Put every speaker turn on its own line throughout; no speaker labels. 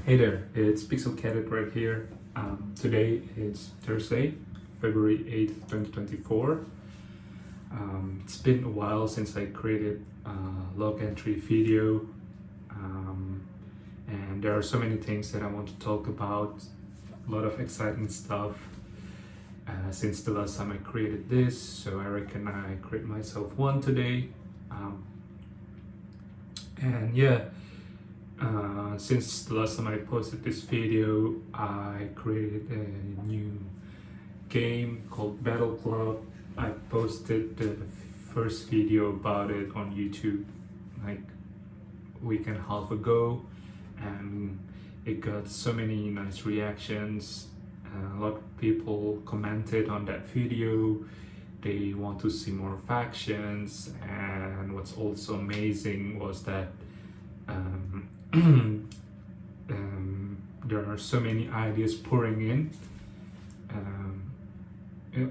Hey there, it's Pixel Cadet right here. Today it's Thursday, February 8th, 2024. It's been a while since I created a log entry video, and there are so many things that I want to talk about, a lot of exciting stuff since the last time I created this, so I reckon I create myself one today. And yeah, since the last time I posted this video, I created a new game called Battleclub. I posted the first video about it on YouTube like a week and a half ago, and it got so many nice reactions. A lot of people commented on that video. They want to see more factions, and what's also amazing was that there are so many ideas pouring in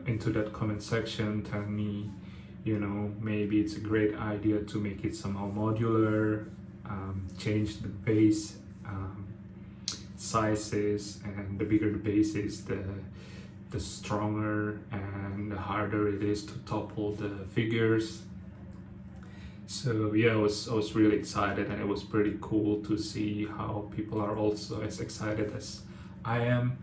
into that comment section, telling me, maybe it's a great idea to make it somehow modular, change the base sizes, and the bigger the base is, the stronger and the harder it is to topple the figures. So yeah, I was really excited, and it was pretty cool to see how people are also as excited as I am,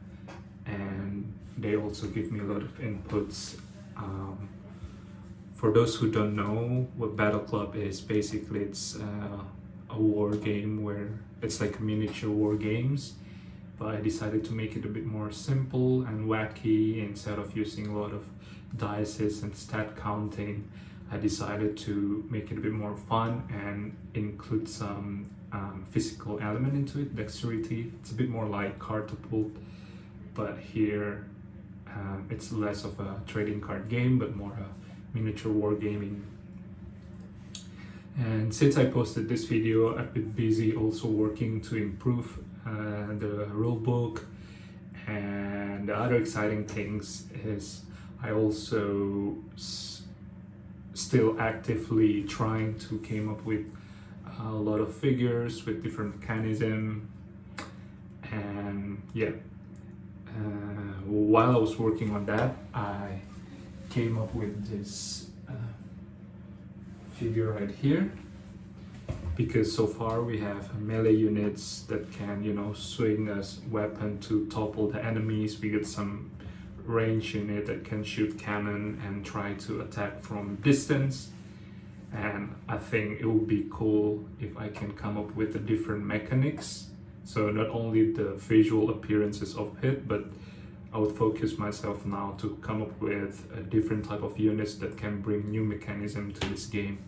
and they also give me a lot of inputs. For those who don't know what Battleclub is, basically it's a war game where it's like miniature war games, but I decided to make it a bit more simple and wacky. Instead of using a lot of dices and stat counting, I decided to make it a bit more fun and include some physical element into it, dexterity. It's a bit more like Catapult, but here it's less of a trading card game, but more a miniature wargaming. And since I posted this video, I've been busy also working to improve the rulebook. And the other exciting things is I also still actively trying to come up with a lot of figures with different mechanism. And yeah, while I was working on that, I came up with this figure right here, because so far we have melee units that can swing a weapon to topple the enemies. We get some range unit that can shoot cannon and try to attack from distance, and I think it would be cool if I can come up with the different mechanics, so not only the visual appearances of it, but I would focus myself now to come up with a different type of units that can bring new mechanism to this game.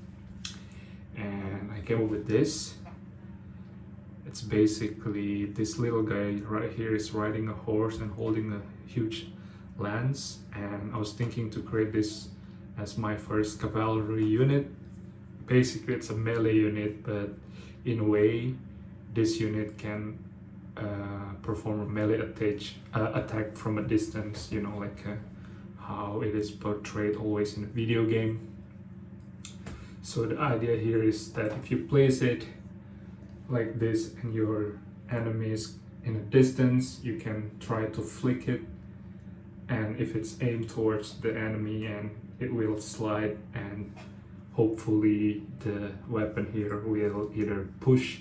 And I came up with this. It's basically this little guy right here is riding a horse and holding a huge lance, and I was thinking to create this as my first cavalry unit. Basically it's a melee unit, but in a way this unit can perform a melee attack from a distance, like how it is portrayed always in a video game. So the idea here is that if you place it like this and your enemy is in a distance, you can try to flick it, and if it's aimed towards the enemy, and it will slide, and hopefully the weapon here will either push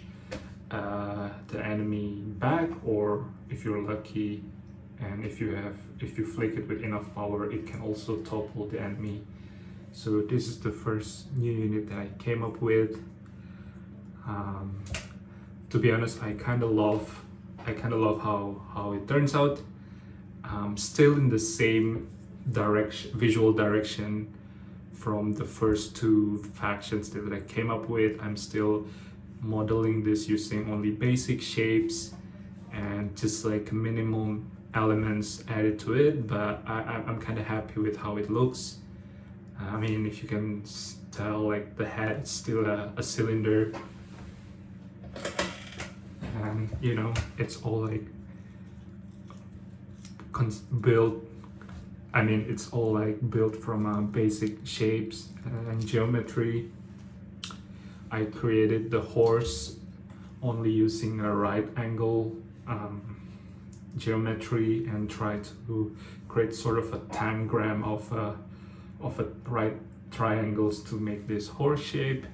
the enemy back, or if you're lucky and if you flick it with enough power, it can also topple the enemy. So this is the first new unit that I came up with. To be honest, I kind of love how it turns out. Still in the same visual direction from the first two factions that I came up with. I'm still modeling this using only basic shapes and just like minimum elements added to it, but I'm kind of happy with how it looks. I mean, if you can tell, like the head is still a cylinder, and it's all like built. I mean, it's all like built from basic shapes and geometry. I created the horse only using a right angle geometry and try to create sort of a tangram of a right triangles to make this horse shape,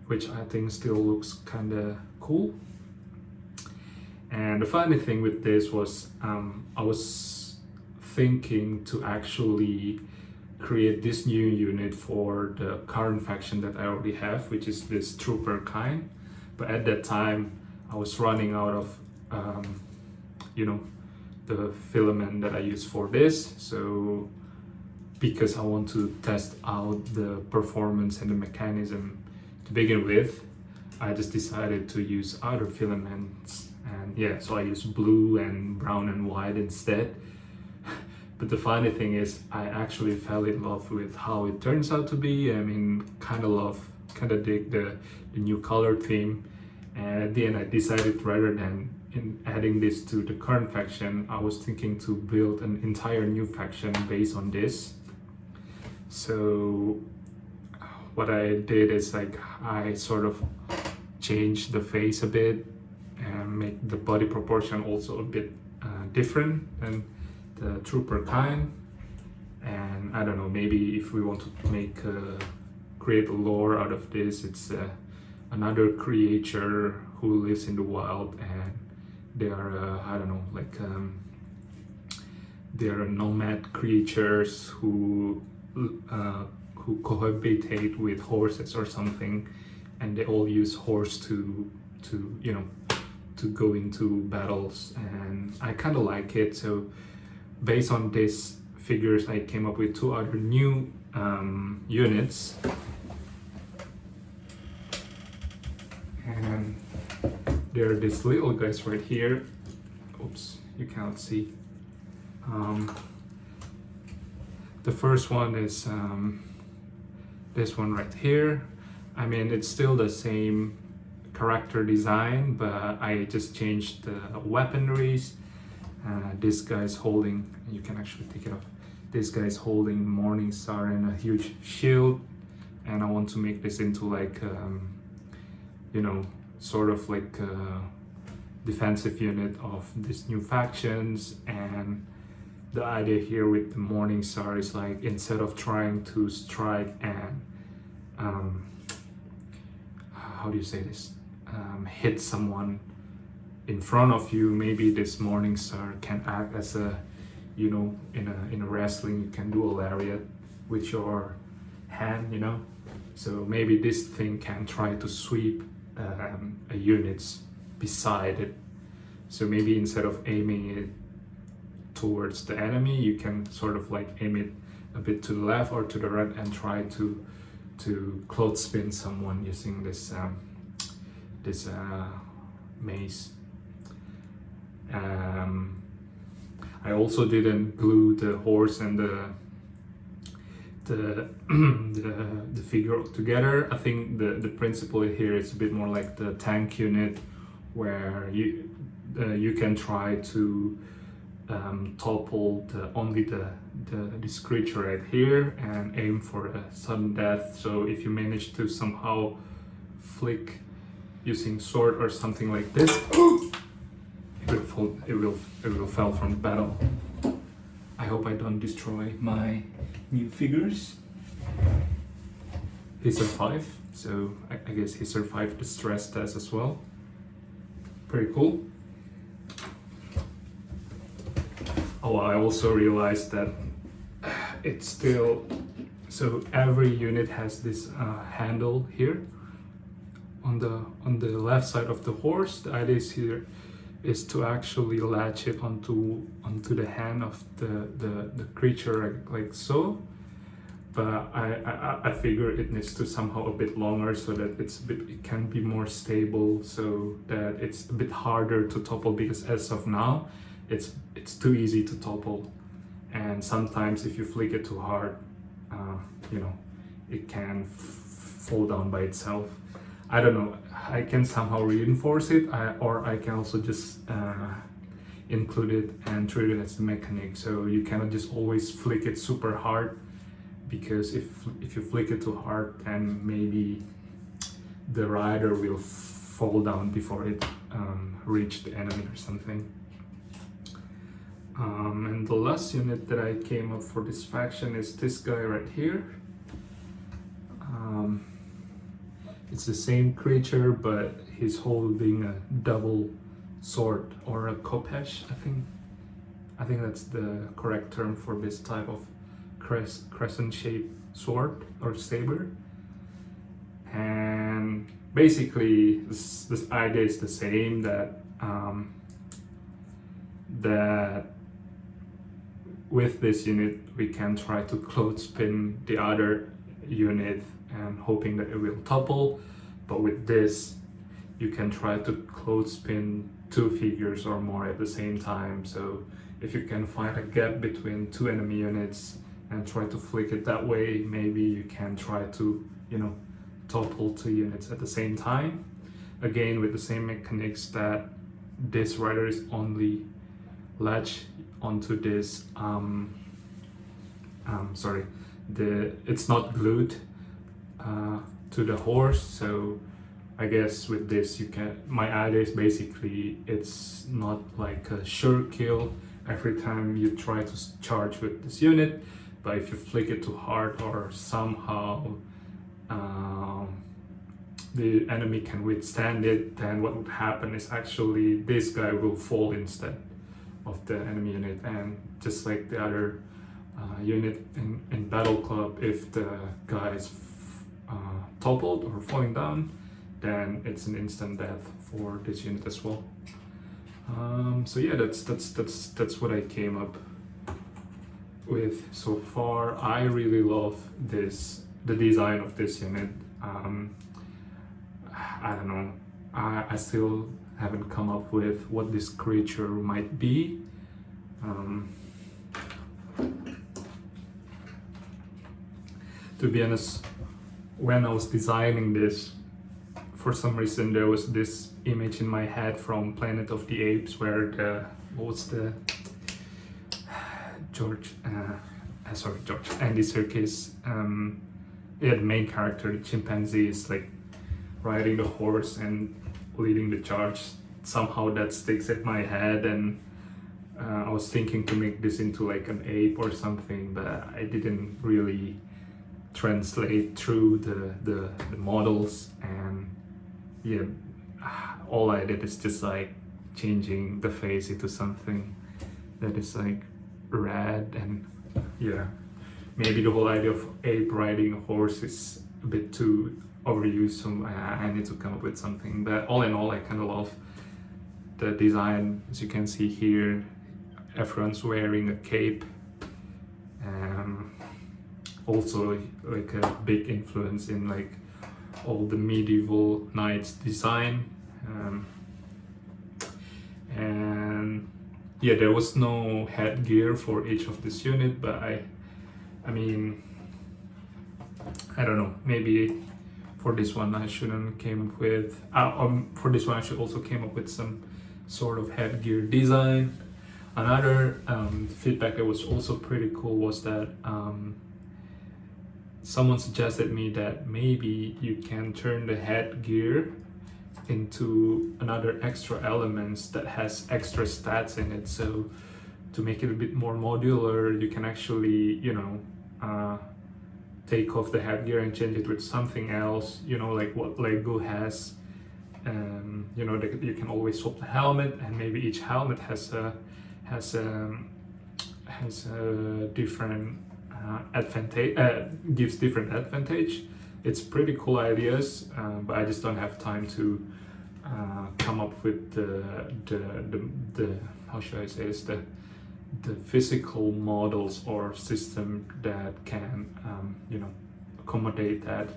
which I think still looks kind of cool. And the funny thing with this was I was thinking to actually create this new unit for the current faction that I already have, which is this trooper kind. But at that time I was running out of the filament that I use for this. So because I want to test out the performance and the mechanism to begin with, I just decided to use other filaments, and yeah, so I use blue and brown and white instead. But the funny thing is I actually fell in love with how it turns out to be. I mean, kind of dig the new color theme, and at the end I decided, rather than adding this to the current faction, I was thinking to build an entire new faction based on this. So what I did is I sort of changed the face a bit and make the body proportion also a bit different than the trooper kind. And I don't know, maybe if we want to create a lore out of this, it's another creature who lives in the wild, and they are I don't know, they are nomad creatures who cohabitate with horses or something, and they all use horse to go into battles, and I kind of like it. So based on these figures, I came up with two other new units, and there are these little guys right here. Oops, you cannot see. The first one is this one right here. I mean, it's still the same character design, but I just changed the weaponries. This guy's holding, you can actually take it off. This guy's holding Morning Star and a huge shield, and I want to make this into like sort of like a defensive unit of these new factions. And the idea here with the Morning Star is like, instead of trying to strike and how do you say this, hit someone in front of you, maybe this Morning Star can act as a, in a wrestling you can do a lariat with your hand, so maybe this thing can try to sweep a units beside it. So maybe instead of aiming it towards the enemy, you can sort of like aim it a bit to the left or to the right and try to clothespin someone using this mace. I also didn't glue the horse and the figure together. I think the principle here is a bit more like the tank unit, where you can try to topple this creature right here and aim for a sudden death. So if you manage to somehow flick using sword or something like this, it will fall from the battle. I hope I don't destroy my new figures. He survived, so I guess he survived the stress test as well. Pretty cool. Oh, I also realized that it's still, so every unit has this handle here on the left side of the horse. The idea is here is to actually latch it onto the hand of the creature like so. But I figure it needs to somehow a bit longer so that it can be more stable, so that it's a bit harder to topple, because as of now it's too easy to topple, and sometimes if you flick it too hard, it can fall down by itself. I don't know, I can somehow reinforce it, or I can also just include it and treat it as a mechanic. So you cannot just always flick it super hard, because if you flick it too hard, then maybe the rider will fall down before it reach the enemy or something. And the last unit that I came up for this faction is this guy right here. It's the same creature, but he's holding a double sword, or a khopesh, I think that's the correct term for this type of crescent-shaped sword or saber. And basically this idea is the same, that that with this unit we can try to clothespin the other unit and hoping that it will topple, but with this you can try to clothespin two figures or more at the same time. So if you can find a gap between two enemy units and try to flick it that way, maybe you can try to, you know, topple two units at the same time. Again, with the same mechanics that this rider is only latch onto this it's not glued to the horse. So I guess with this you can, my idea is basically it's not like a sure kill every time you try to charge with this unit, but if you flick it too hard or somehow the enemy can withstand it, then what would happen is actually this guy will fall instead of the enemy unit. And just like the other unit in Battleclub, if the guy is toppled or falling down, then it's an instant death for this unit as well. So yeah, that's what I came up with so far. I really love the design of this unit. I don't know, I still haven't come up with what this creature might be. To be honest, when I was designing this, for some reason there was this image in my head from Planet of the Apes where Andy Serkis, the main character, the chimpanzee, is like riding the horse and leading the charge. Somehow that sticks in my head, and I was thinking to make this into like an ape or something, but I didn't really translate through the models. And yeah, all I did is just like changing the face into something that is like red. And yeah, maybe the whole idea of ape riding a horse is a bit too overused, so I need to come up with something. But all in all, I kind of love the design. As you can see here, everyone's wearing a cape. Also like a big influence in like all the medieval knights design. And yeah, there was no headgear for each of this unit, but I mean, I don't know, maybe for this one I shouldn't came up with for this one I should also came up with some sort of headgear design. Another feedback that was also pretty cool was that someone suggested me that maybe you can turn the headgear into another extra elements that has extra stats in it. So to make it a bit more modular, you can actually, you know, take off the headgear and change it with something else, you know, like what Lego has. You know, you can always swap the helmet, and maybe each helmet has a different advantage, gives different advantage. It's pretty cool ideas, but I just don't have time to come up with the how should I say this, the physical models or system that can you know, accommodate that.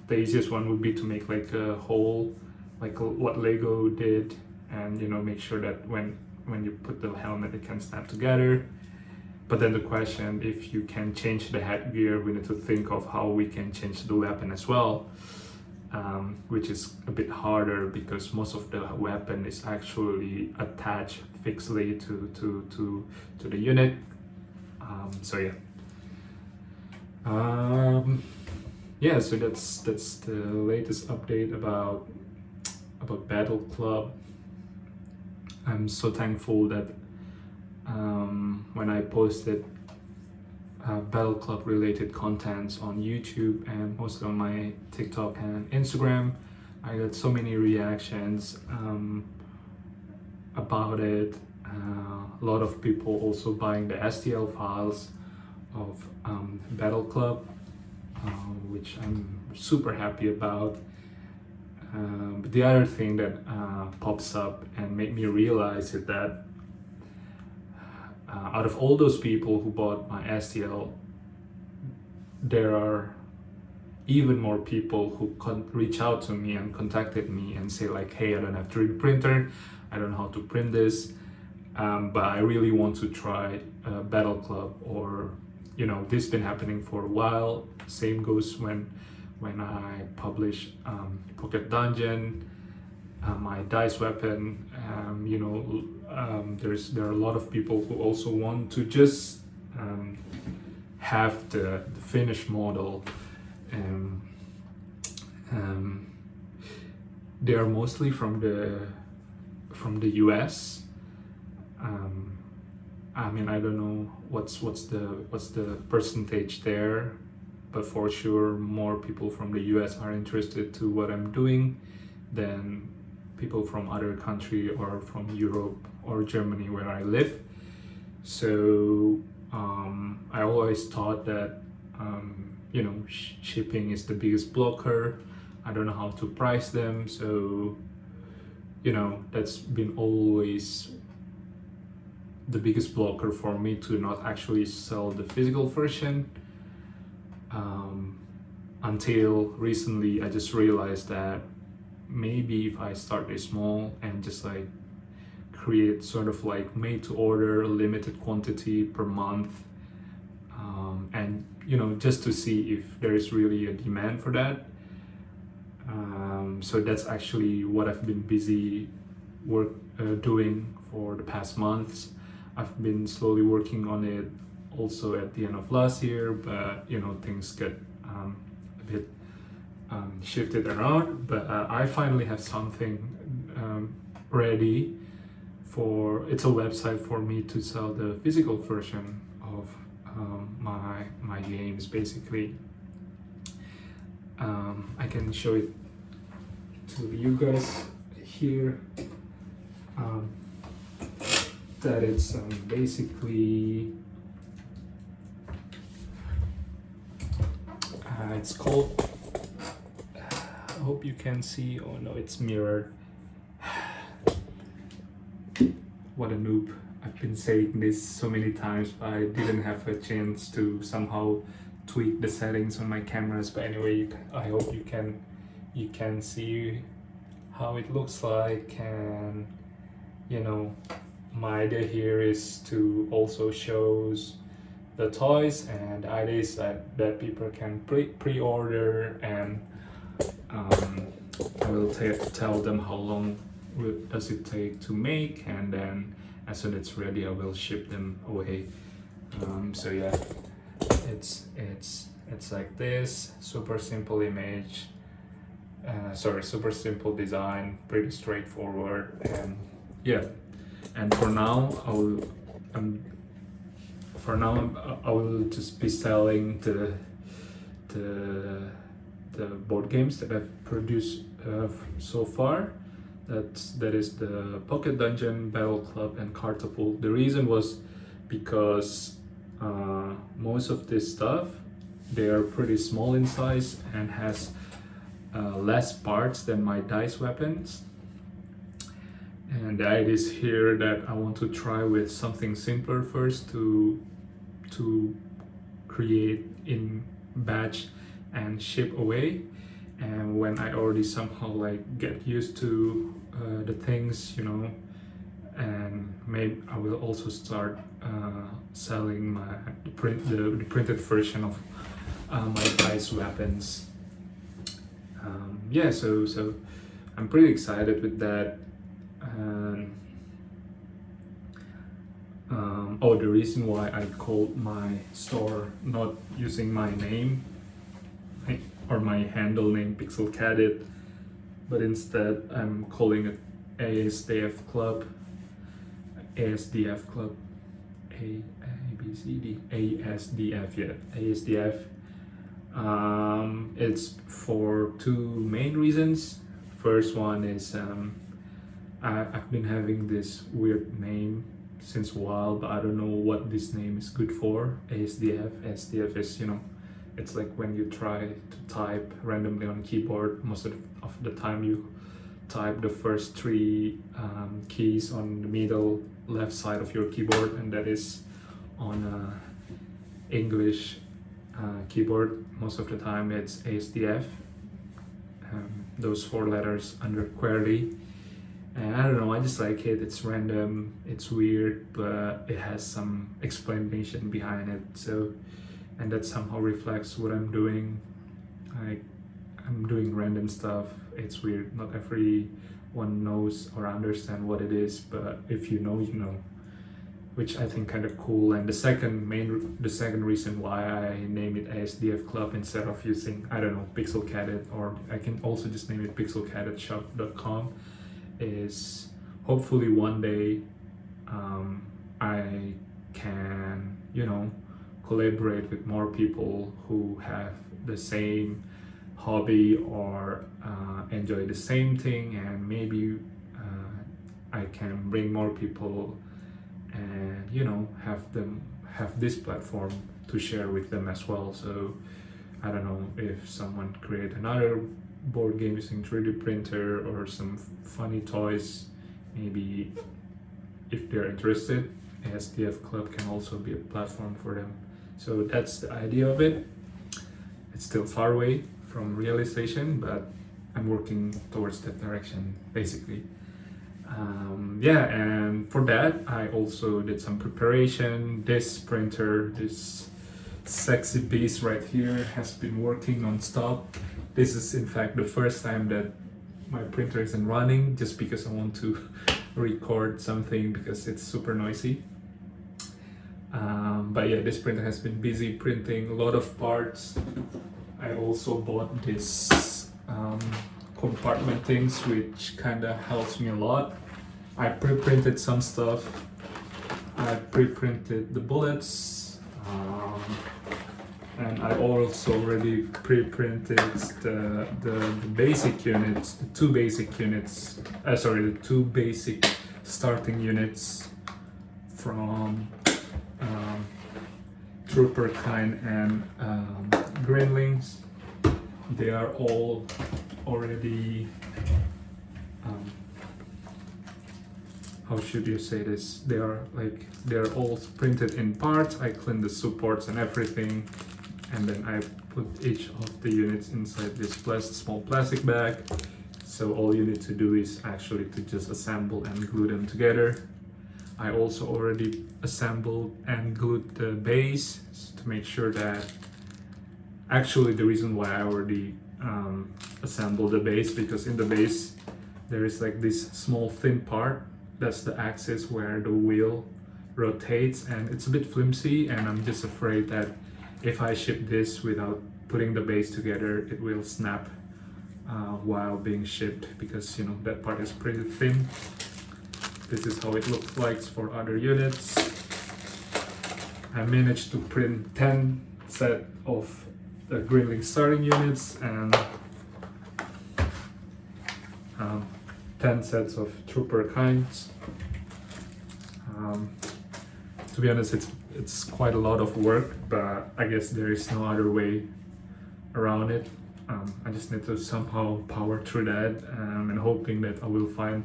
The easiest one would be to make like a whole, like what Lego did, and you know, make sure that when you put the helmet it can snap together. But then the question, if you can change the headgear, we need to think of how we can change the weapon as well, which is a bit harder because most of the weapon is actually attached fixedly to the unit. So yeah, yeah. So that's the latest update about Battleclub. I'm so thankful that when I posted Battleclub related contents on YouTube and also on my TikTok and Instagram, I got so many reactions about it. A lot of people also buying the STL files of Battleclub, which I'm super happy about. But the other thing that pops up and made me realize is that out of all those people who bought my STL, there are even more people who reach out to me and contacted me and say like, hey, I don't have 3D printer, I don't know how to print this, but I really want to try Battleclub, or this has been happening for a while. Same goes when I publish Pocket Dungeon, my dice weapon. There are a lot of people who also want to just have the finished model. They are mostly from the US. I don't know what's the percentage there, but for sure more people from the US are interested to what I'm doing than people from other country or from Europe or Germany where I live. So I always thought that shipping is the biggest blocker. I don't know how to price them, so that's been always the biggest blocker for me to not actually sell the physical version. Until recently, I just realized that maybe if I start this small and just like create sort of like made to order limited quantity per month, and just to see if there is really a demand for that. So that's actually what I've been busy doing for the past months. I've been slowly working on it also at the end of last year, but things get a bit shifted around. But I finally have something ready for. It's a website for me to sell the physical version of my games. Basically, I can show it to you guys here. That it's basically it's called, I hope you can see. Oh no, it's mirrored. What a noob. I've been saying this so many times, but I didn't have a chance to somehow tweak the settings on my cameras. But anyway, I hope you can see how it looks like. And my idea here is to also shows the toys, and the idea is that people can pre-order, and I will tell them how long does it take to make, and then as soon as it's ready I will ship them away. So yeah, it's like this, super simple image, super simple design, pretty straightforward, and yeah. And for now I will just be selling the board games that I've produced so far. That is the Pocket Dungeon, Battleclub, and Cartapult. The reason was because most of this stuff, they are pretty small in size and has less parts than my dice weapons. And the idea is here that I want to try with something simpler first to create in batch and ship away. And when I already somehow like get used to the things, and maybe I will also start selling the printed version of my dice weapons. So I'm pretty excited with that. The reason why I called my store not using my name or my handle name Pixel Cadit, but instead I'm calling it ASDF Club, ASDF Club. A B C D ASDF, yeah, ASDF. It's for two main reasons. First one is I've been having this weird name since a while, but I don't know what this name is good for. ASDF. ASDF is, it's like when you try to type randomly on keyboard. Most of the time you type the first three keys on the middle left side of your keyboard, and that is on English keyboard. Most of the time it's ASDF, those four letters under QWERTY. And I don't know, I just like it. It's random, it's weird, but it has some explanation behind it. So, and that somehow reflects what I'm doing. I'm doing random stuff. It's weird. Not everyone knows or understand what it is, but if you know, you know. Which I think kind of cool. And the second reason why I name it ASDF Club instead of using, I don't know, Pixelcadet, or I can also just name it pixelcadetshop.com, is hopefully one day I can, collaborate with more people who have the same hobby or enjoy the same thing, and maybe I can bring more people and have this platform to share with them as well. So I don't know, if someone create another board game using 3D printer or some funny toys, maybe if they're interested, ASDF Club can also be a platform for them. So that's the idea of it. It's still far away from realization, but I'm working towards that direction basically. And for that I also did some preparation. This printer, this sexy beast right here, has been working non-stop. This is in fact the first time that my printer isn't running, just because I want to record something because it's super noisy. But yeah, this printer has been busy printing a lot of parts. I also bought this compartment things, which kind of helps me a lot. I pre-printed some stuff. I pre-printed the bullets, and I also already pre-printed the basic units, the two basic starting units from Trooper Kind and Gremlins. They are all already how should you say this? They're all printed in parts. I cleaned the supports and everything, and then I put each of the units inside this small plastic bag. So all you need to do is actually to just assemble and glue them together. I also already assembled and glued the base to make sure that, actually the reason why I already assembled the base, because in the base there is like this small thin part. That's the axis where the wheel rotates, and it's a bit flimsy, and I'm just afraid that if I ship this without putting the base together, it will snap while being shipped, because that part is pretty thin. This is how it looks like for other units. I managed to print 10 set of the Gremlin starting units and 10 sets of Trooper Kinds. To be honest, it's quite a lot of work, but I guess there is no other way around it. I just need to somehow power through that, and hoping that I will find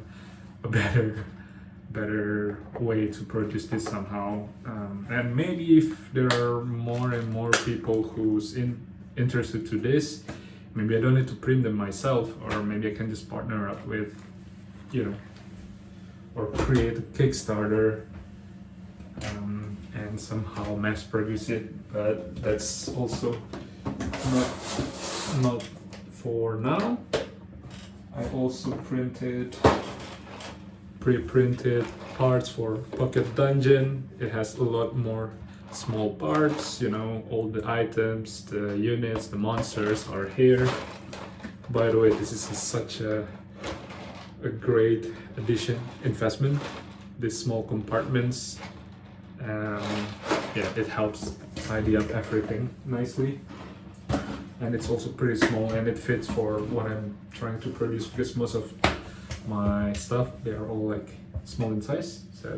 a better way to produce this somehow. And maybe if there are more and more people who's interested to this, maybe I don't need to print them myself, or maybe I can just partner up with, or create a Kickstarter and somehow mass produce it. But that's also not for now. I also pre-printed parts for Pocket Dungeon. It has a lot more small parts, all the items, the units, the monsters are here. By the way, this is such a great investment. these small compartments. Yeah, it helps tidy up everything nicely, and it's also pretty small, and it fits for what I'm trying to produce, because most of my stuff, they are all like small in size, so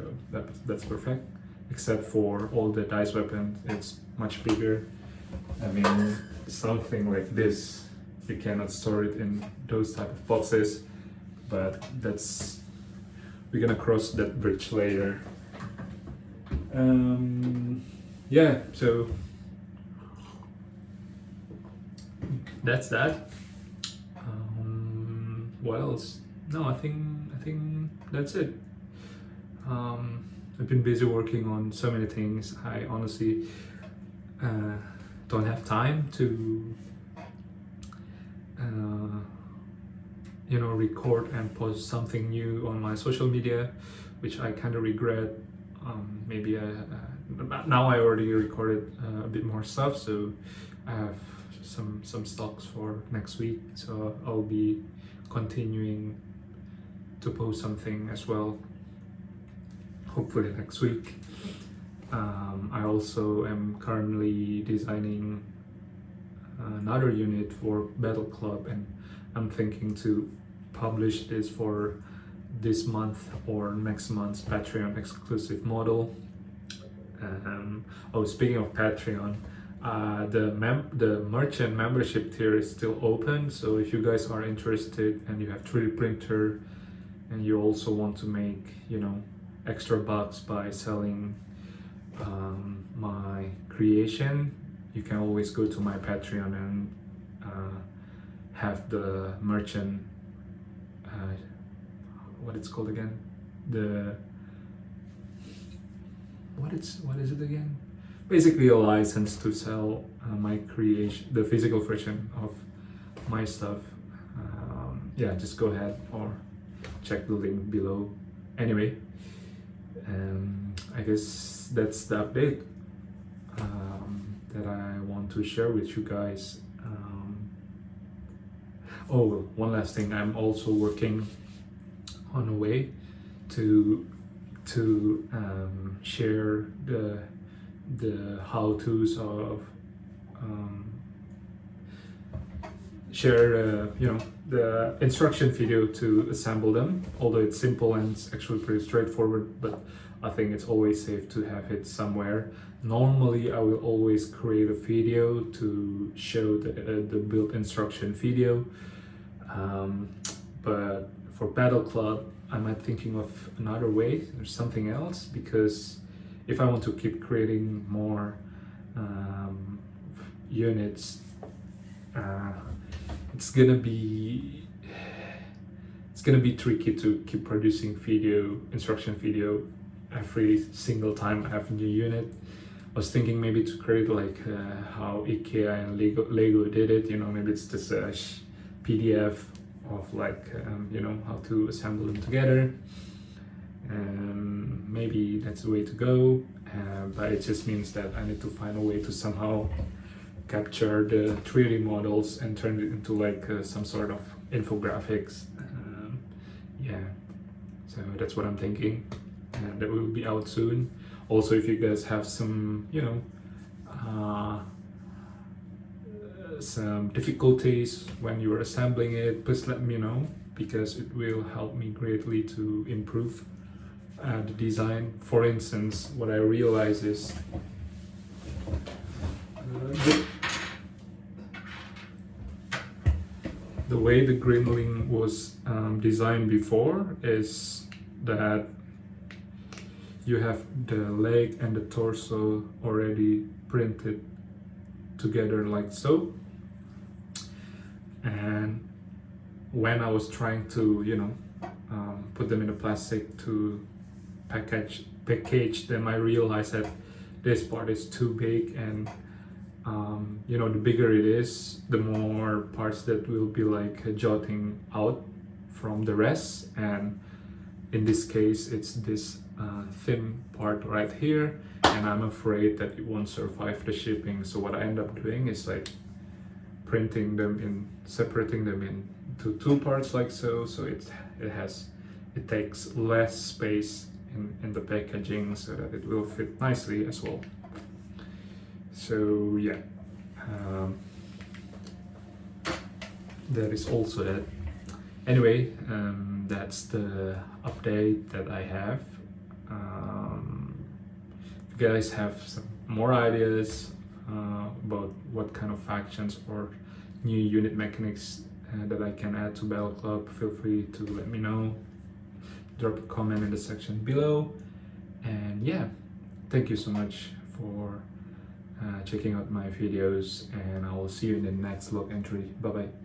that's perfect, except for all the dice weapons. It's much bigger. I mean, something like this, you cannot store it in those type of boxes, but we're gonna cross that bridge later. Yeah, so that's that. What else? No, I think that's it. I've been busy working on so many things. I honestly don't have time to record and post something new on my social media, which I kind of regret. Maybe now I already recorded a bit more stuff, so I have some stocks for next week, so I'll be continuing to post something as well, hopefully next week. I also am currently designing another unit for Battleclub, and I'm thinking to publish this for this month or next month's Patreon exclusive model. Speaking of Patreon, the merchant membership tier is still open, so if you guys are interested and you have 3D printer and you also want to make extra bucks by selling my creation, you can always go to my Patreon and have the merchant what it's called again, what is it again, basically a license to sell my creation, the physical version of my stuff. Yeah, just go ahead or check the link below. Anyway, I guess that's the update that I want to share with you guys. One last thing, I'm also working on a way to share the how-tos of the instruction video to assemble them, although it's simple and it's actually pretty straightforward, but I think it's always safe to have it somewhere. Normally I will always create a video to show the build instruction video, but for Battleclub I'm thinking of another way or something else, because if I want to keep creating more units, it's gonna be tricky to keep producing instruction video every single time I have a new unit. I was thinking maybe to create like how IKEA and Lego did it, maybe it's just a PDF of like how to assemble them together, and maybe that's the way to go, but it just means that I need to find a way to somehow capture the 3D models and turn it into like some sort of infographics. Yeah, so that's what I'm thinking, and that will be out soon. Also, if you guys have some some difficulties when you're assembling it, please let me know, because it will help me greatly to improve the design. For instance, what I realize is the way the Gremlin was designed before is that you have the leg and the torso already printed together like so, and when I was trying to put them in a plastic to package them, I realized that this part is too big, and the bigger it is, the more parts that will be like jutting out from the rest, and in this case it's this thin part right here, and I'm afraid that it won't survive the shipping. So what I end up doing is like separating them into two parts like so it takes less space in the packaging so that it will fit nicely as well. So yeah, that is also it. Anyway, that's the update that I have. If you guys have some more ideas about what kind of factions or new unit mechanics that I can add to Battleclub, feel free to let me know. Drop a comment in the section below. And yeah, thank you so much for checking out my videos, and I will see you in the next log entry. Bye bye.